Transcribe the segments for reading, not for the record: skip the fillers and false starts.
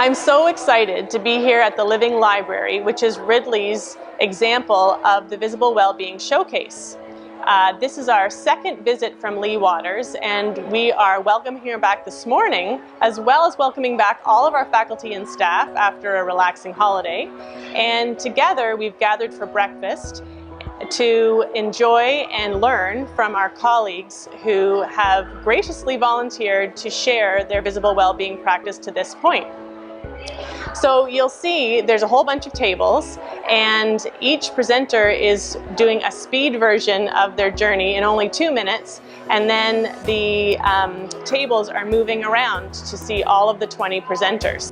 I'm so excited to be here at the Living Library, which is Ridley's example of the Visible Wellbeing Showcase. This is our second visit from Lee Waters, and we are welcoming her back this morning, as well as welcoming back all of our faculty and staff after a relaxing holiday. And together we've gathered for breakfast to enjoy and learn from our colleagues who have graciously volunteered to share their visible well-being practice to this point. So you'll see there's a whole bunch of tables, and each presenter is doing a speed version of their journey in only 2 minutes, and then the tables are moving around to see all of the 20 presenters.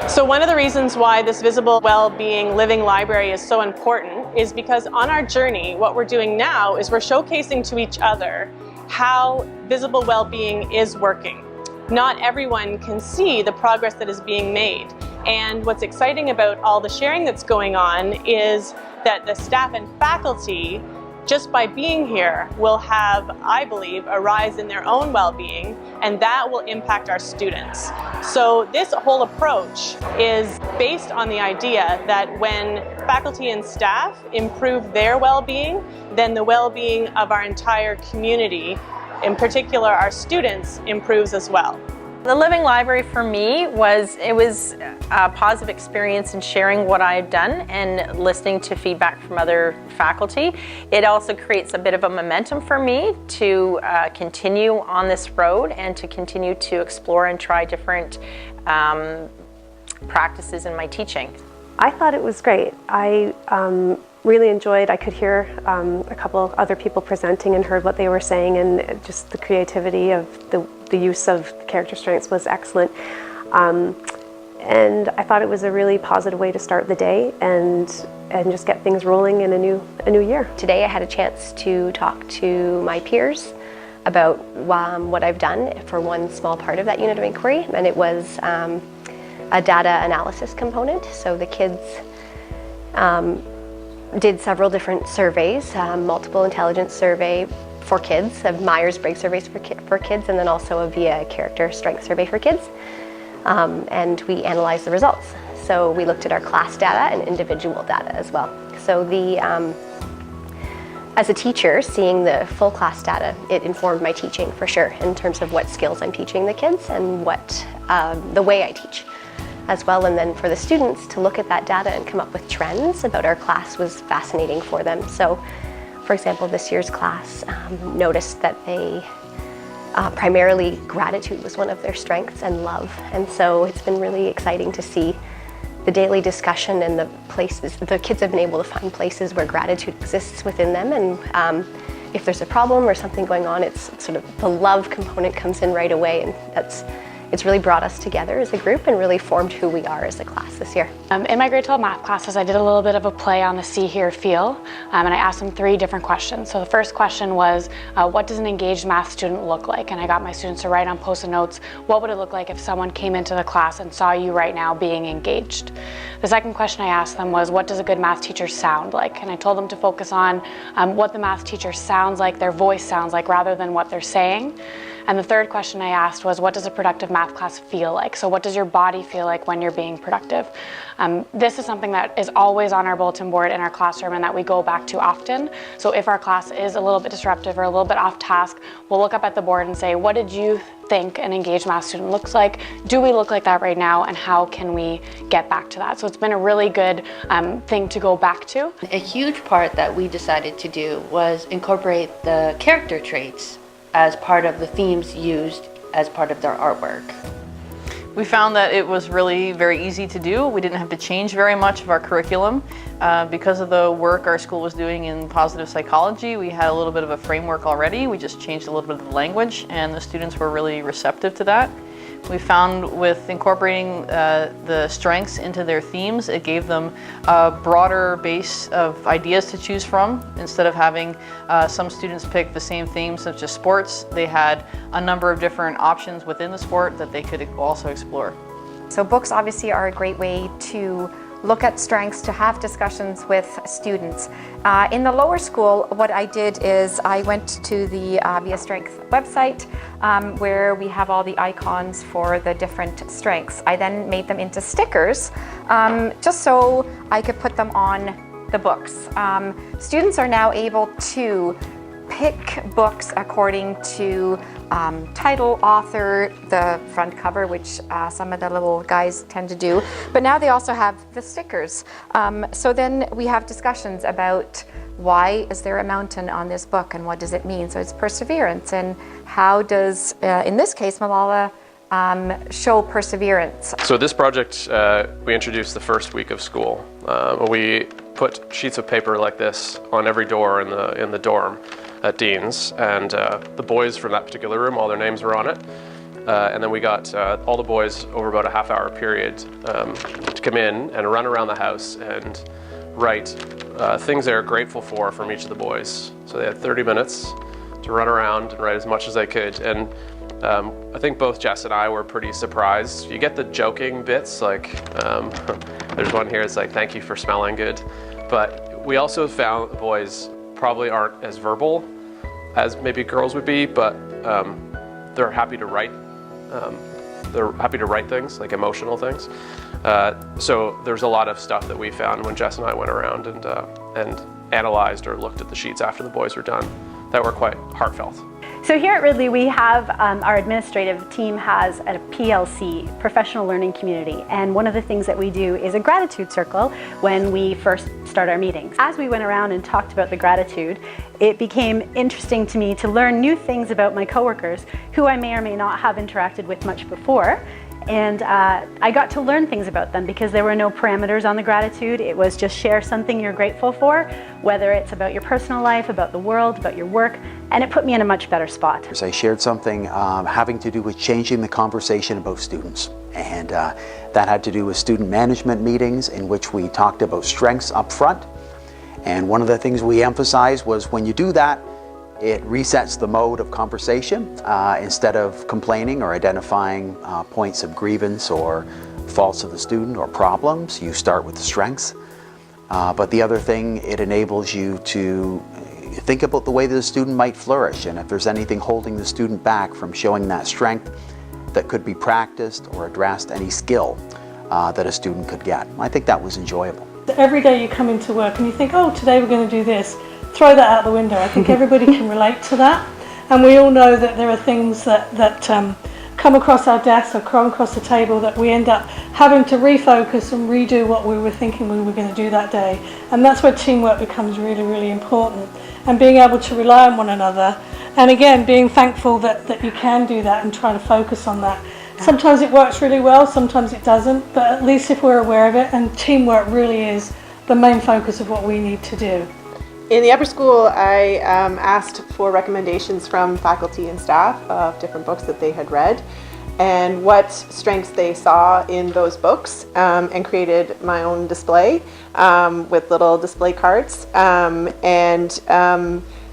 So one of the reasons why this Visible Wellbeing Living Library is so important is because on our journey, what we're doing now is we're showcasing to each other how visible well-being is working. Not everyone can see the progress that is being made. And what's exciting about all the sharing that's going on is that the staff and faculty, just by being here, will have, I believe, a rise in their own well-being, and that will impact our students. So this whole approach is based on the idea that when faculty and staff improve their well-being, then the well-being of our entire community, in particular our students, improves as well. The Living Library for me was a positive experience in sharing what I had done and listening to feedback from other faculty. It also creates a bit of a momentum for me to continue on this road and to continue to explore and try different practices in my teaching. I thought it was great. I really enjoyed, I could hear a couple other people presenting and heard what they were saying, and just the creativity of the use of character strengths was excellent. And I thought it was a really positive way to start the day and just get things rolling in a new year. Today I had a chance to talk to my peers about what I've done for one small part of that unit of inquiry, and it was a data analysis component. So the kids did several different surveys, multiple intelligence survey for kids, a Myers-Briggs surveys for kids, and then also a VIA character strength survey for kids. And we analyzed the results. So we looked at our class data and individual data as well. So as a teacher, seeing the full class data, it informed my teaching for sure, in terms of what skills I'm teaching the kids and what the way I teach as well. And then for the students to look at that data and come up with trends about our class was fascinating for them. So for example, this year's class noticed that they primarily gratitude was one of their strengths, and love. And so it's been really exciting to see the daily discussion and the places, the kids have been able to find places where gratitude exists within them. And if there's a problem or something going on, it's sort of the love component comes in right away, and it's really brought us together as a group and really formed who we are as a class this year. In my grade 12 math classes, I did a little bit of a play on the see, hear, feel, and I asked them 3 different questions. So the first question was, what does an engaged math student look like? And I got my students to write on post-it notes, what would it look like if someone came into the class and saw you right now being engaged? The second question I asked them was, what does a good math teacher sound like? And I told them to focus on what the math teacher sounds like, their voice sounds like, rather than what they're saying. And the third question I asked was, what does a productive math class feel like? So what does your body feel like when you're being productive? This is something that is always on our bulletin board in our classroom and that we go back to often. So if our class is a little bit disruptive or a little bit off task, we'll look up at the board and say, what did you think an engaged math student looks like? Do we look like that right now? And how can we get back to that? So it's been a really good thing to go back to. A huge part that we decided to do was incorporate the character traits as part of the themes used as part of their artwork. We found that it was really very easy to do. We didn't have to change very much of our curriculum. Because of the work our school was doing in positive psychology, we had a little bit of a framework already. We just changed a little bit of the language, and the students were really receptive to that. We found with incorporating the strengths into their themes, it gave them a broader base of ideas to choose from. Instead of having some students pick the same themes such as sports, they had a number of different options within the sport that they could also explore. So books obviously are a great way to look at strengths, to have discussions with students. In the lower school, what I did is I went to the VIA Strength website, where we have all the icons for the different strengths. I then made them into stickers just so I could put them on the books. Students are now able to pick books according to title, author, the front cover, which some of the little guys tend to do, but now they also have the stickers. So then we have discussions about why is there a mountain on this book and what does it mean? So it's perseverance, and how does, in this case, Malala show perseverance? So this project, we introduced the first week of school. We put sheets of paper like this on every door in the dorm at Dean's, and the boys from that particular room, all their names were on it. And then we got all the boys over about a half-hour period to come in and run around the house and write things they're grateful for from each of the boys. So they had 30 minutes to run around and write as much as they could. And I think both Jess and I were pretty surprised. You get the joking bits, like there's one here, it's like, thank you for smelling good. But we also found the boys probably aren't as verbal as maybe girls would be, but they're happy to write. They're happy to write things, like emotional things. So there's a lot of stuff that we found when Jess and I went around and analyzed or looked at the sheets after the boys were done that were quite heartfelt. So here at Ridley, we have our administrative team has a PLC, Professional Learning Community, and one of the things that we do is a gratitude circle when we first start our meetings. As we went around and talked about the gratitude, it became interesting to me to learn new things about my coworkers who I may or may not have interacted with much before. And I got to learn things about them because there were no parameters on the gratitude. It was just share something you're grateful for, whether it's about your personal life, about the world, about your work, and it put me in a much better spot. I shared something having to do with changing the conversation about students. And that had to do with student management meetings in which we talked about strengths up front. And one of the things we emphasized was when you do that, it resets the mode of conversation. Instead of complaining or identifying points of grievance or faults of the student or problems, you start with the strengths. But the other thing, it enables you to think about the way that a student might flourish, and if there's anything holding the student back from showing that strength that could be practiced or addressed, any skill that a student could get. I think that was enjoyable. Every day you come into work and you think, oh, today we're going to do this. Throw that out the window. I think everybody can relate to that, and we all know that there are things that come across our desk or come across the table that we end up having to refocus and redo what we were thinking we were going to do that day, and that's where teamwork becomes really, really important, and being able to rely on one another, and again being thankful that you can do that and try to focus on that. Sometimes it works really well, sometimes it doesn't, but at least if we're aware of it, and teamwork really is the main focus of what we need to do. In the upper school, I asked for recommendations from faculty and staff of different books that they had read and what strengths they saw in those books, and created my own display with little display cards. Then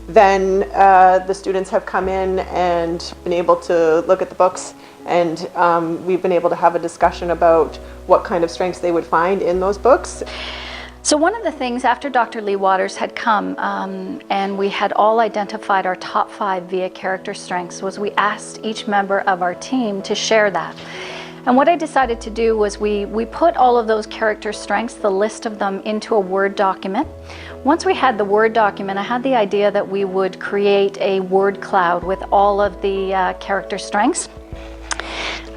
the students have come in and been able to look at the books, and we've been able to have a discussion about what kind of strengths they would find in those books. So one of the things after Dr. Lee Waters had come and we had all identified our top 5 via character strengths was we asked each member of our team to share that. And what I decided to do was we put all of those character strengths, the list of them, into a Word document. Once we had the Word document, I had the idea that we would create a word cloud with all of the character strengths.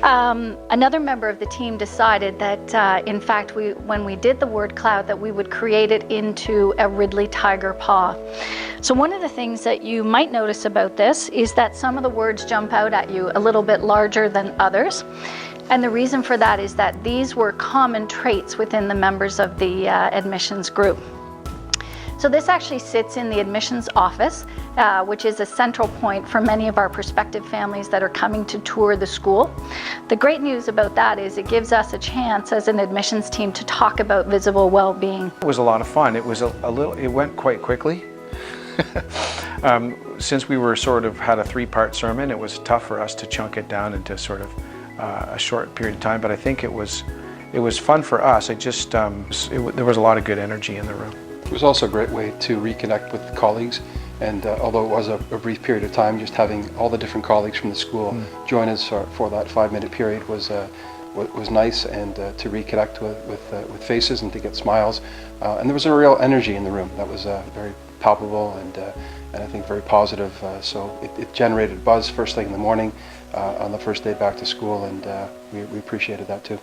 Another member of the team decided that, in fact, when we did the word cloud, that we would create it into a Ridley tiger paw. So one of the things that you might notice about this is that some of the words jump out at you a little bit larger than others. And the reason for that is that these were common traits within the members of the admissions group. So this actually sits in the admissions office, which is a central point for many of our prospective families that are coming to tour the school. The great news about that is it gives us a chance as an admissions team to talk about visible well-being. It was a lot of fun. It was it went quite quickly. Since we were sort of had a 3-part sermon, it was tough for us to chunk it down into sort of a short period of time, but I think it was fun for us. There was a lot of good energy in the room. It was also a great way to reconnect with colleagues And although it was a brief period of time, just having all the different colleagues from the school join us for that 5-minute period was nice, and to reconnect with faces and to get smiles. And there was a real energy in the room that was very palpable and I think very positive. So it generated buzz first thing in the morning on the first day back to school, and we appreciated that too.